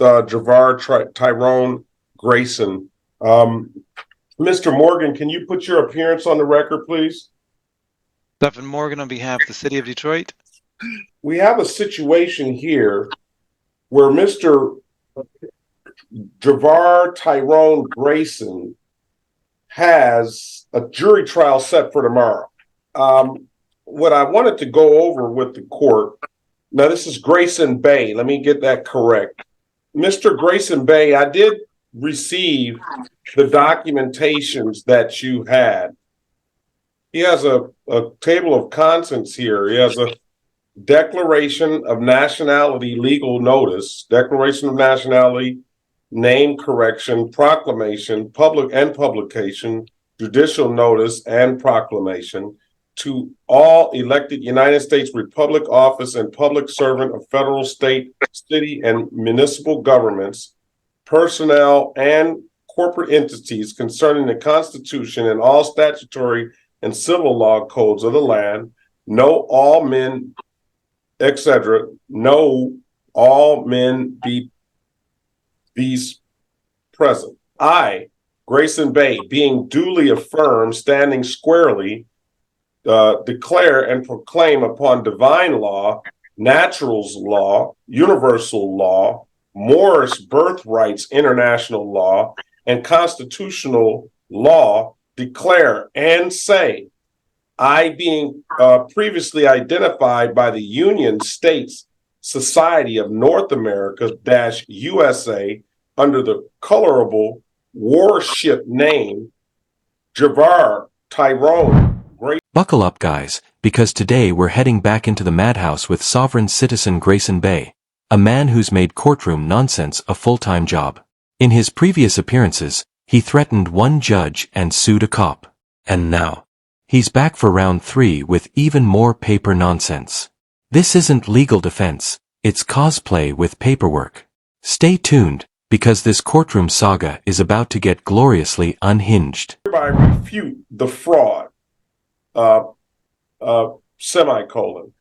Tyrone Grayson. Mr. Morgan, can you put your appearance on the record, please? Stephen Morgan on behalf of the City of Detroit. We have a situation here where Mr. Javar Tyrone Grayson has a jury trial set for tomorrow. What I wanted to go over with the court, now this is Grayson Bay, let me get that correct. Mr. Grayson Bay, I did receive the documentations that you had. He has a table of contents here. He has a declaration of nationality legal notice, declaration of nationality, name correction, proclamation, public and publication, judicial notice and proclamation to all elected United States Republic office and public servant of federal, state, city, and municipal governments, personnel, and corporate entities concerning the Constitution and all statutory and civil law codes of the land, know all men, etc., know all men be these present. I, Grayson Bay, being duly affirmed, standing squarely, declare and proclaim upon divine law, naturals law, universal law, Morris birthrights international law, and constitutional law, declare and say, I being previously identified by the Union States Society of North America USA under the colorable warship name Javar Tyrone. Buckle up, guys, because today we're heading back into the madhouse with sovereign citizen Grayson Bay, a man who's made courtroom nonsense a full-time job. In his previous appearances, he threatened one judge and sued a cop. And now, he's back for round 3 with even more paper nonsense. This isn't legal defense, it's cosplay with paperwork. Stay tuned, because this courtroom saga is about to get gloriously unhinged. Hereby refute the fraud, semicolon.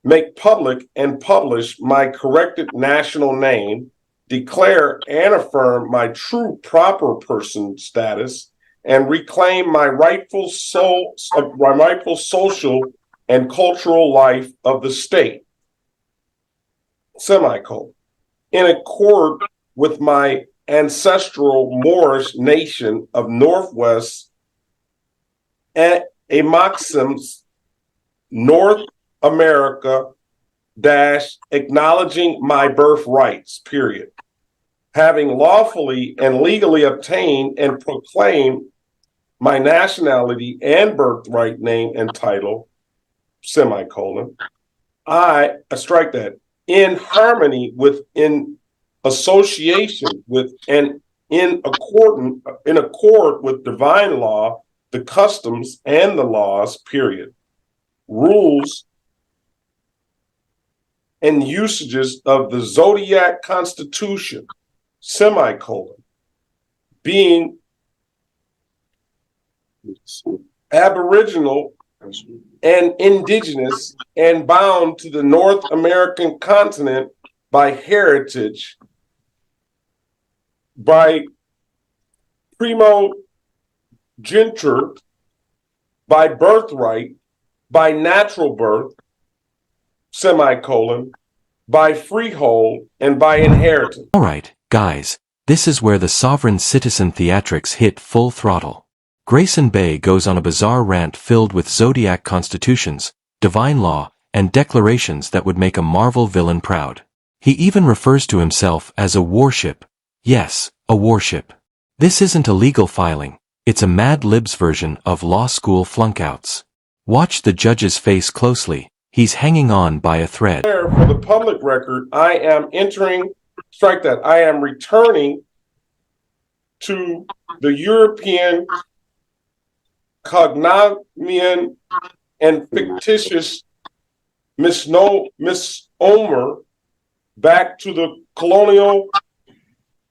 Make public and publish my corrected national name, declare and affirm my true proper person status, and reclaim my rightful social and cultural life of the state, semicolon. In accord with my ancestral Moorish nation of Northwest Amaxims, North America, acknowledging my birthrights, period. Having lawfully and legally obtained and proclaimed my nationality and birthright name and title, semicolon, I strike that, in harmony with, in association with, and in accord with divine law, the customs and the laws, period, rules and usages of the Zodiac Constitution, semicolon, being aboriginal and indigenous and bound to the North American continent by heritage, by primogeniture, by birthright, by natural birth, semicolon, by freehold, and by inheritance. All right, guys, this is where the sovereign citizen theatrics hit full throttle. Grayson Bay goes on a bizarre rant filled with zodiac constitutions, divine law, and declarations that would make a Marvel villain proud. He even refers to himself as a warship. Yes, a warship. This isn't a legal filing, it's a Mad Libs version of law school flunkouts. Watch the judge's face closely, he's hanging on by a thread. For the public record, I am I am returning to the European cognomen and fictitious misnomer back to the colonial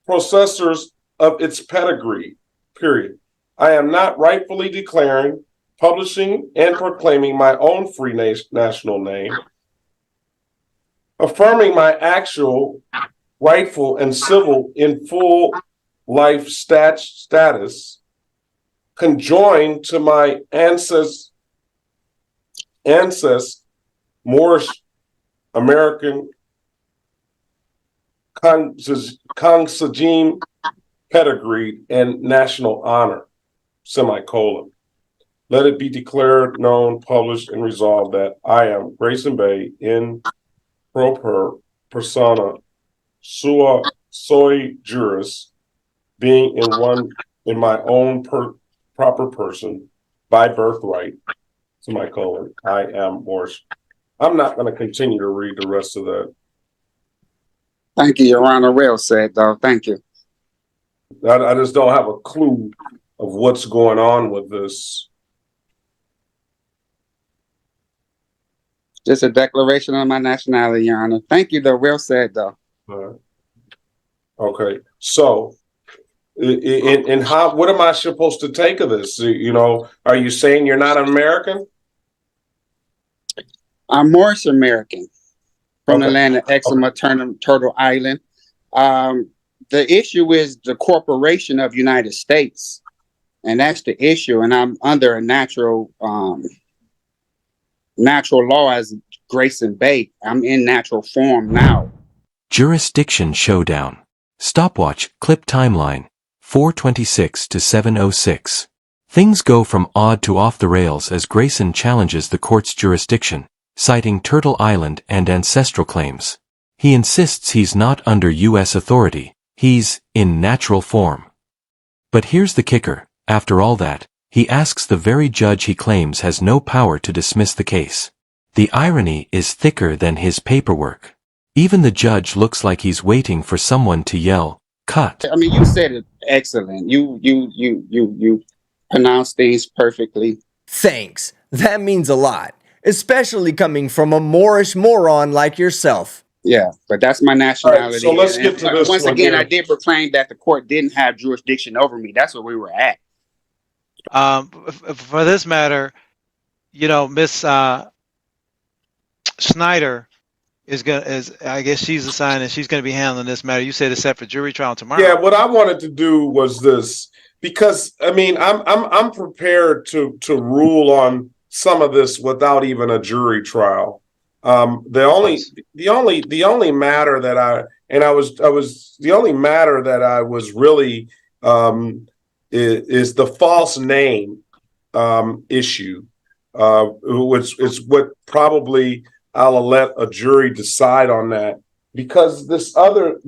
processors of its pedigree, period. I am not rightfully declaring, publishing, and proclaiming my own free national name, affirming my actual rightful, and civil in full life status, conjoined to my ancestors, Moorish American consanguine pedigree and national honor, semicolon. Let it be declared, known, published, and resolved that I am Grayson Bay in proper persona sui juris, being in my own proper person by birthright, semicolon. I am Moorish. I'm not going to continue to read the rest of that. Thank you, Your Honor. Well said, though. Thank you. I just don't have a clue of what's going on with this. Just a declaration of my nationality, Your Honor. Thank you, though. Well said, though. Okay, so in how, what am I supposed to take of this? You know, are you saying you're not American? I'm Moorish American from the Okay. land of Exuma, Turtle Island. The issue is the corporation of United States, and that's the issue. And I'm under a natural law as Grayson Bay. I'm in natural form now. Jurisdiction Showdown. Stopwatch, clip timeline, 4:26 to 7:06. Things go from odd to off the rails as Grayson challenges the court's jurisdiction, citing Turtle Island and ancestral claims. He insists he's not under U.S. authority, he's in natural form. But here's the kicker, after all that, he asks the very judge he claims has no power to dismiss the case. The irony is thicker than his paperwork. Even the judge looks like he's waiting for someone to yell, "Cut." I mean, you said it excellent. You pronounced things perfectly. Thanks. That means a lot, especially coming from a Moorish moron like yourself. Yeah, but that's my nationality. Right, so let's get to this once one again, here. I did proclaim that the court didn't have jurisdiction over me. That's where we were at. For this matter, you know, Miss Snyder I guess she's assigned and she's going to be handling this matter. You said it's set for jury trial tomorrow. Yeah, what I wanted to do was this, because I mean, I'm prepared to rule on some of this without even a jury trial. The only matter that I was really is the false name issue, which is what probably I'll let a jury decide on that, because this other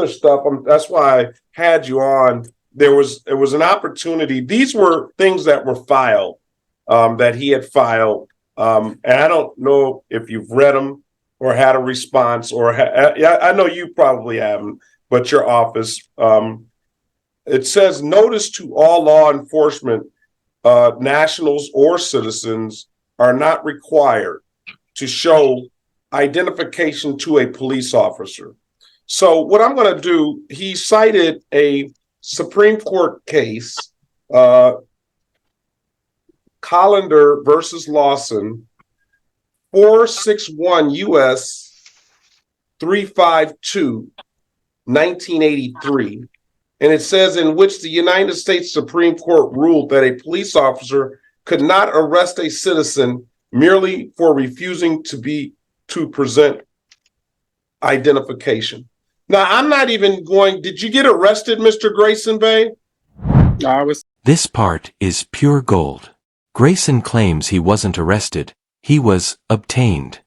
stuff. That's why I had you on. There was an opportunity. These were things that were filed, that he had filed, and I don't know if you've read them or had a response, or I know you probably haven't, but your office. It says, notice to all law enforcement, nationals or citizens are not required to show identification to a police officer. So what I'm going to do, he cited a Supreme Court case, Collender versus Lawson, 461 U.S. 352, 1983. And it says, in which the United States Supreme Court ruled that a police officer could not arrest a citizen merely for refusing to present identification. Now, I'm not even going, did you get arrested, Mr. Grayson Bay? This part is pure gold. Grayson claims he wasn't arrested, he was obtained.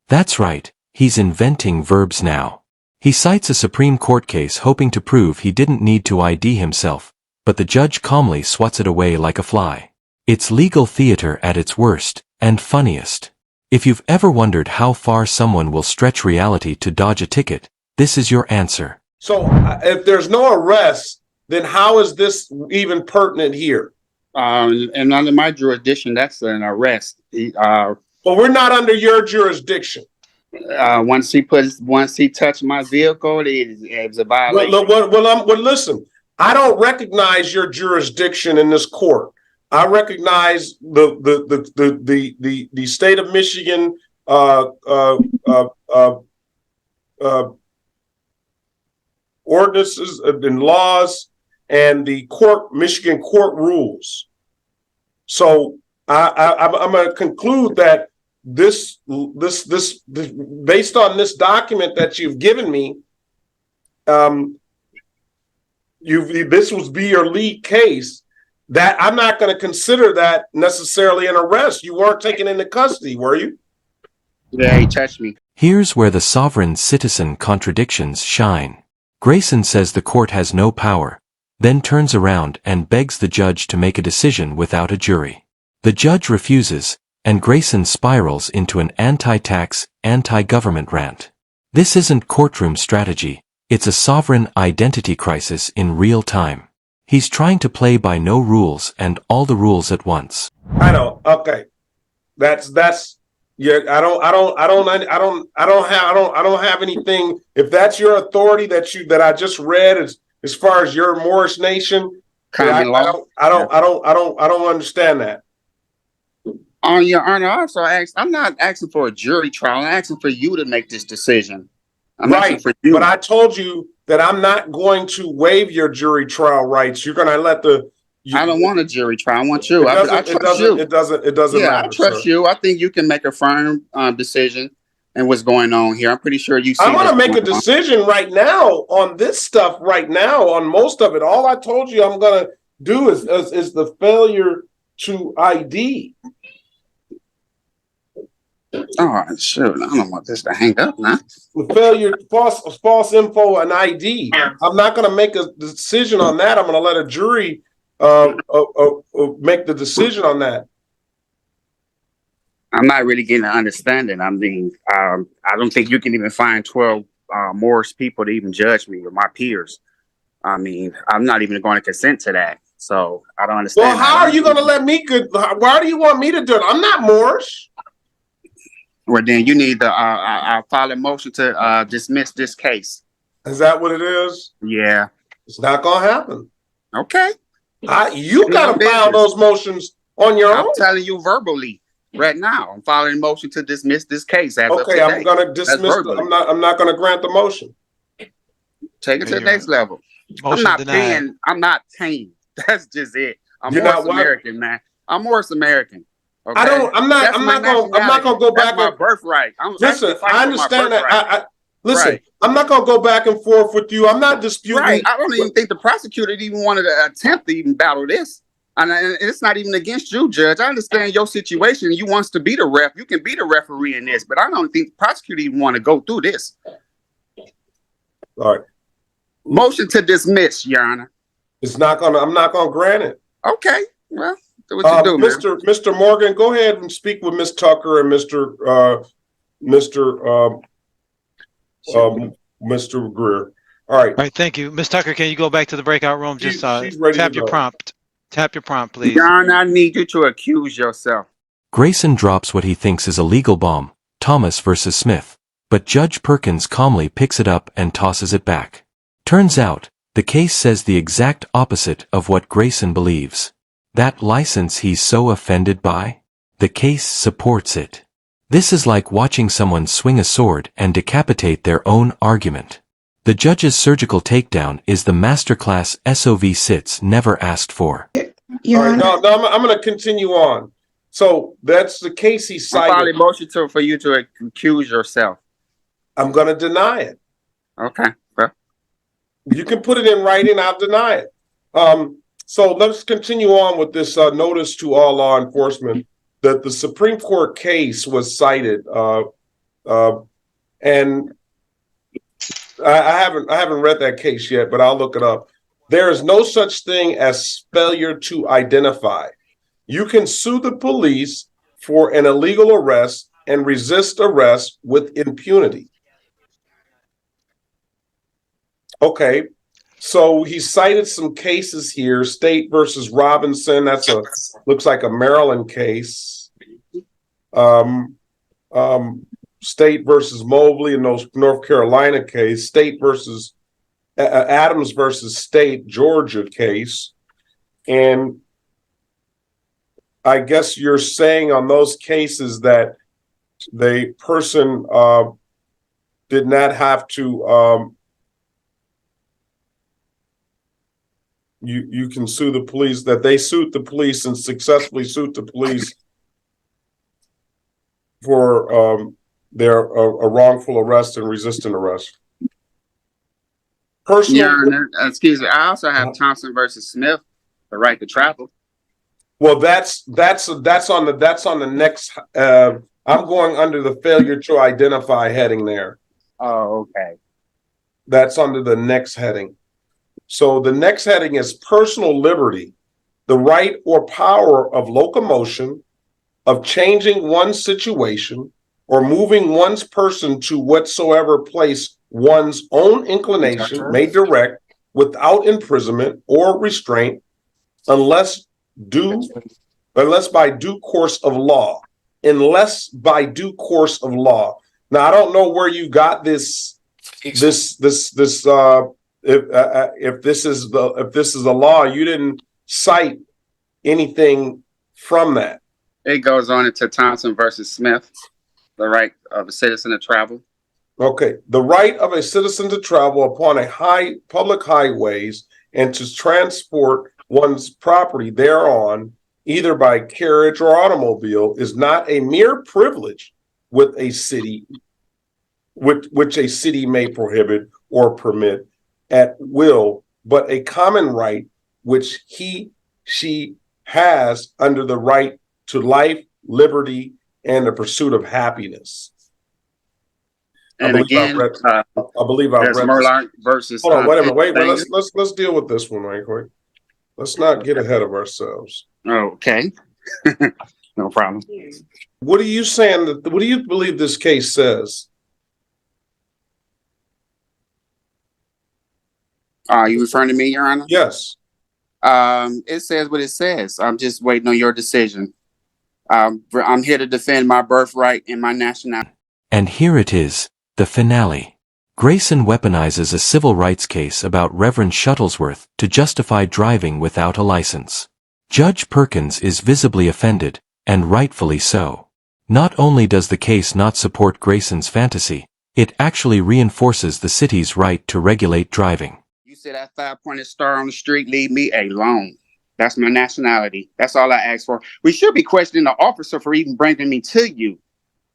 That's right, he's inventing verbs now. He cites a Supreme Court case hoping to prove he didn't need to ID himself, but the judge calmly swats it away like a fly. It's legal theater at its worst and funniest. If you've ever wondered how far someone will stretch reality to dodge a ticket, this is your answer. So if there's no arrest, then how is this even pertinent here? And under my jurisdiction, that's an arrest. Well, we're not under your jurisdiction. Once he touched my vehicle, it was a violation. Well, listen, I don't recognize your jurisdiction in this court. I recognize the state of Michigan ordinances and laws and the Michigan court rules. So I'm going to conclude that this based on this document that you've given me, this would be your lead case. That I'm not going to consider that necessarily an arrest. You weren't taken into custody, were you? Yeah, he touched me. Here's where the sovereign citizen contradictions shine. Grayson says the court has no power, then turns around and begs the judge to make a decision without a jury. The judge refuses, and Grayson spirals into an anti-tax, anti-government rant. This isn't courtroom strategy, it's a sovereign identity crisis in real time. He's trying to play by no rules and all the rules at once. I know. Okay. That's yeah. I don't have anything. If that's your authority that I just read as far as your Moorish nation, I don't understand that. Your Honor, also I'm not asking for a jury trial. I'm asking for you to make this decision. I'm asking for you. But I told you that I'm not going to waive your jury trial rights. You're going to let I don't want a jury trial. I want you. I trust you. It doesn't Yeah, matter. I trust you. I think you can make a firm decision and what's going on here. I'm pretty sure you see. I'm going to make a decision right now on this stuff right now on most of it. All I told you I'm going to do is the failure to ID. Oh, shoot. I don't want this to hang up now. The failure, false info and ID. I'm not going to make a decision on that. I'm going to let a jury make the decision on that. I'm not really getting an understanding. I mean, I don't think you can even find 12 Moorish people to even judge me or my peers. I mean, I'm not even going to consent to that. So I don't understand. Well, how are you going to let me? Why do you want me to do it? I'm not Moorish. Well, then you need to file a motion to dismiss this case. Is that what it is? Yeah. It's not going to happen. Okay. You got to file those motions on your own. I'm telling you verbally right now. I'm filing a motion to dismiss this case. Okay, I'm going to dismiss. I'm not going to grant the motion. Take it to the next level. I'm not paying. That's just it. I'm Morris American, man. I'm Morris American. Okay? I'm not going to go back. That's my birthright. Listen, I understand that. Listen, right. I'm not going to go back and forth with you. I'm not disputing. Right. I don't even think the prosecutor even wanted to attempt to even battle this. And it's not even against you, Judge. I understand your situation. You wants to be the ref. You can be the referee in this, but I don't think the prosecutor even want to go through this. All right. Motion to dismiss, Your Honor. I'm not going to grant it. Okay. Well, do what you do, Mr. Morgan, go ahead and speak with Ms. Tucker and Mr. Greer. All right. All right. Thank you. Ms. Tucker, can you go back to the breakout room? Just tap your prompt. Tap your prompt, please. John, I need you to accuse yourself. Grayson drops what he thinks is a legal bomb, Thomas versus Smith, but Judge Perkins calmly picks it up and tosses it back. Turns out, the case says the exact opposite of what Grayson believes. That license he's so offended by? The case supports it. This is like watching someone swing a sword and decapitate their own argument. The judge's surgical takedown is the masterclass SOV sits never asked for. All right, no, I'm going to continue on. So that's the case he cited. I filed a motion for you to accuse yourself. I'm going to deny it. Okay. Well. You can put it in writing. I'll deny it. So let's continue on with this notice to all law enforcement that the Supreme Court case was cited, and I haven't read that case yet, but I'll look it up. There is no such thing as failure to identify. You can sue the police for an illegal arrest and resist arrest with impunity. Okay. So he cited some cases here, State versus Robinson. Looks like a Maryland case. State versus Mobley in those North Carolina case. State versus Adams versus State, Georgia case. And I guess you're saying on those cases that the person did not have to you can sue the police, that they sued the police and successfully sued the police for their a wrongful arrest and resisting arrest. Personal. Your Honor, excuse me. I also have Thompson versus Smith, the right to travel. Well, that's on the next. I'm going under the failure to identify heading there. Oh, okay. That's under the next heading. So the next heading is personal liberty, the right or power of locomotion, of changing one's situation, or moving one's person to whatsoever place one's own inclination may direct without imprisonment or restraint, unless by due course of law. Unless by due course of law. Now, I don't know where you got this. If this is a law, you didn't cite anything from that. It goes on into Thompson versus Smith, the right of a citizen to travel. Okay, the right of a citizen to travel upon public highways and to transport one's property thereon, either by carriage or automobile, is not a mere privilege which a city may prohibit or permit at will, but a common right which she has under the right to life, liberty, and the pursuit of happiness. And again, I believe I've read Murlock versus. Hold on, wait a minute. Wait, let's deal with this one right quick. Let's not get ahead of ourselves. Okay. No problem. What are you saying? What do you believe this case says? Are you referring to me, Your Honor? Yes. It says what it says. I'm just waiting on your decision. I'm here to defend my birthright and my nationality. And here it is, the finale. Grayson weaponizes a civil rights case about Reverend Shuttlesworth to justify driving without a license. Judge Perkins is visibly offended, and rightfully so. Not only does the case not support Grayson's fantasy, it actually reinforces the city's right to regulate driving. You see that 5-pointed star on the street, leave me alone. That's my nationality. That's all I ask for. We should be questioning the officer for even bringing me to you.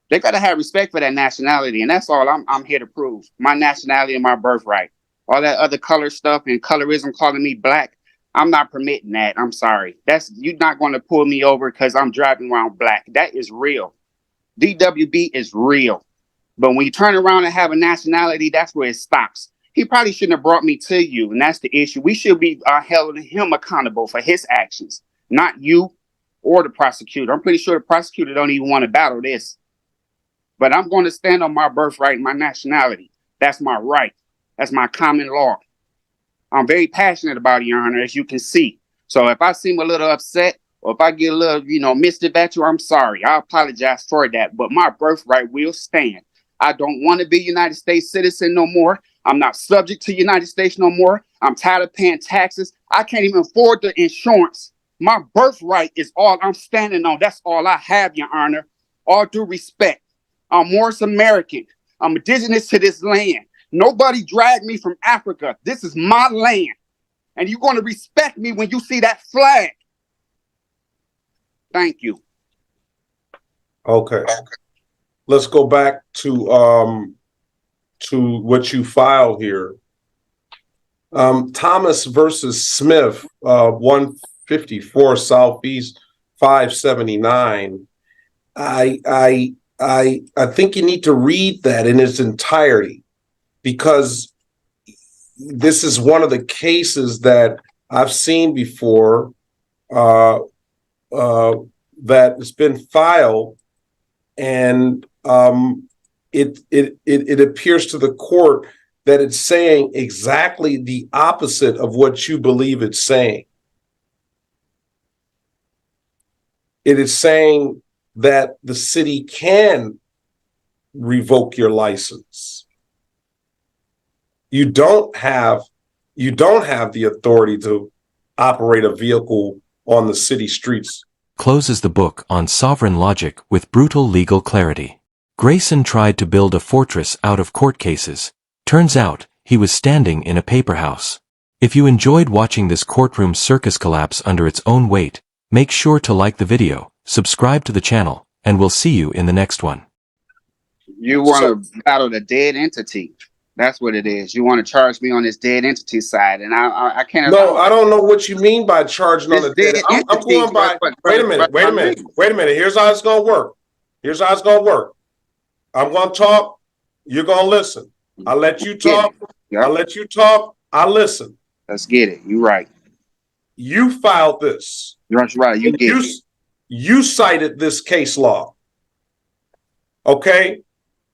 They got to have respect for that nationality, and that's all I'm here to prove. My nationality and my birthright. All that other color stuff and colorism calling me black, I'm not permitting that. I'm sorry. You're not going to pull me over because I'm driving around black. That is real. DWB is real. But when you turn around and have a nationality, that's where it stops. He probably shouldn't have brought me to you, and that's the issue. We should be holding him accountable for his actions, not you or the prosecutor. I'm pretty sure the prosecutor don't even want to battle this. But I'm going to stand on my birthright and my nationality. That's my right. That's my common law. I'm very passionate about it, Your Honor, as you can see. So if I seem a little upset or if I get a little, mischief at you, I'm sorry. I apologize for that. But my birthright will stand. I don't want to be a United States citizen no more. I'm not subject to United States no more. I'm tired of paying taxes. I can't even afford the insurance. My birthright is all I'm standing on. That's all I have, Your Honor. All due respect. I'm Morris American. I'm indigenous to this land. Nobody dragged me from Africa. This is my land. And you're going to respect me when you see that flag. Thank you. Okay. Let's go back to what you filed here. Thomas versus Smith, 154 Southeast 579. I think you need to read that in its entirety, because this is one of the cases that I've seen before that has been filed, and it appears to the court that it's saying exactly the opposite of what you believe it's saying. It is saying that the city can revoke your license. You don't have the authority to operate a vehicle on the city streets. Closes the book on sovereign logic with brutal legal clarity. Grayson tried to build a fortress out of court cases. Turns out, he was standing in a paper house. If you enjoyed watching this courtroom circus collapse under its own weight, make sure to like the video, subscribe to the channel, and we'll see you in the next one. You want to battle the dead entity. That's what it is. You want to charge me on this dead entity side, and I can't. No, I don't know what you mean by charging on This the dead. dead I'm going by. entity, Wait a minute. Here's how it's gonna work. I'm gonna talk. You're gonna listen. I let you talk. Yep. I let you talk. I listen. Let's get it. You right. You filed this. That's right. You get it. You cited this case law. Okay,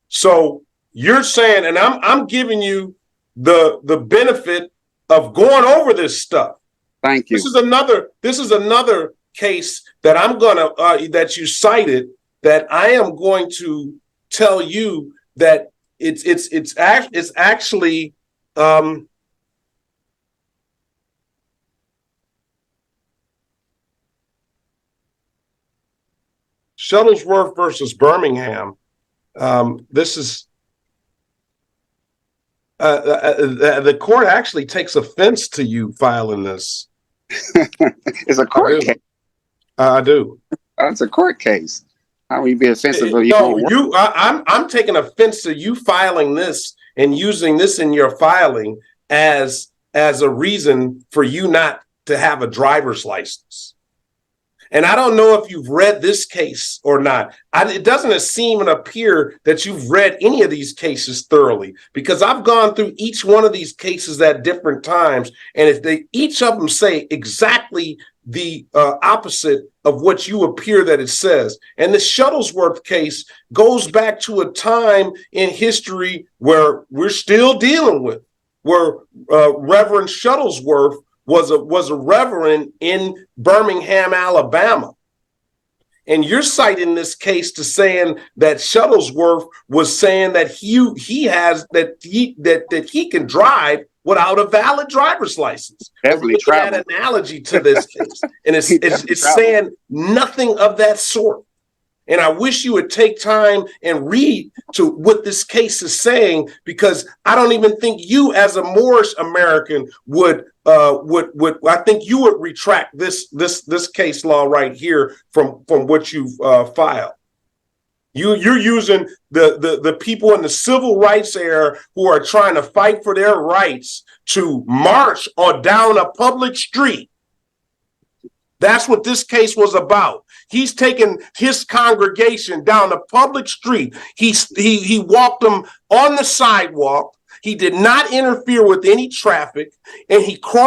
so you're saying, and I'm giving you the benefit of going over this stuff. Thank you. This is another case that I'm gonna that you cited that I am going to tell you that it's actually Shuttlesworth versus Birmingham. This is the court actually takes offense to you filing this. It's a court case. I do. It's a court case. How will you be offensive? No, I'm taking offense to you filing this and using this in your filing as a reason for you not to have a driver's license. And I don't know if you've read this case or not. It doesn't seem and appear that you've read any of these cases thoroughly, because I've gone through each one of these cases at different times, and if each of them say exactly the opposite of what you appear that it says. And the Shuttlesworth case goes back to a time in history where we're still dealing with, where Reverend Shuttlesworth was a reverend in Birmingham, Alabama. And you're citing this case to saying that Shuttlesworth was saying that he can drive without a valid driver's license. Definitely travel. That analogy to this case, and it's saying nothing of that sort. And I wish you would take time and read to what this case is saying, because I don't even think you, as a Moorish American, would I think you would retract this case law right here from what you've filed. You're using the people in the civil rights era who are trying to fight for their rights to march or down a public street. That's what this case was about. He's taken his congregation down a public street. He walked them on the sidewalk. He did not interfere with any traffic, and he crossed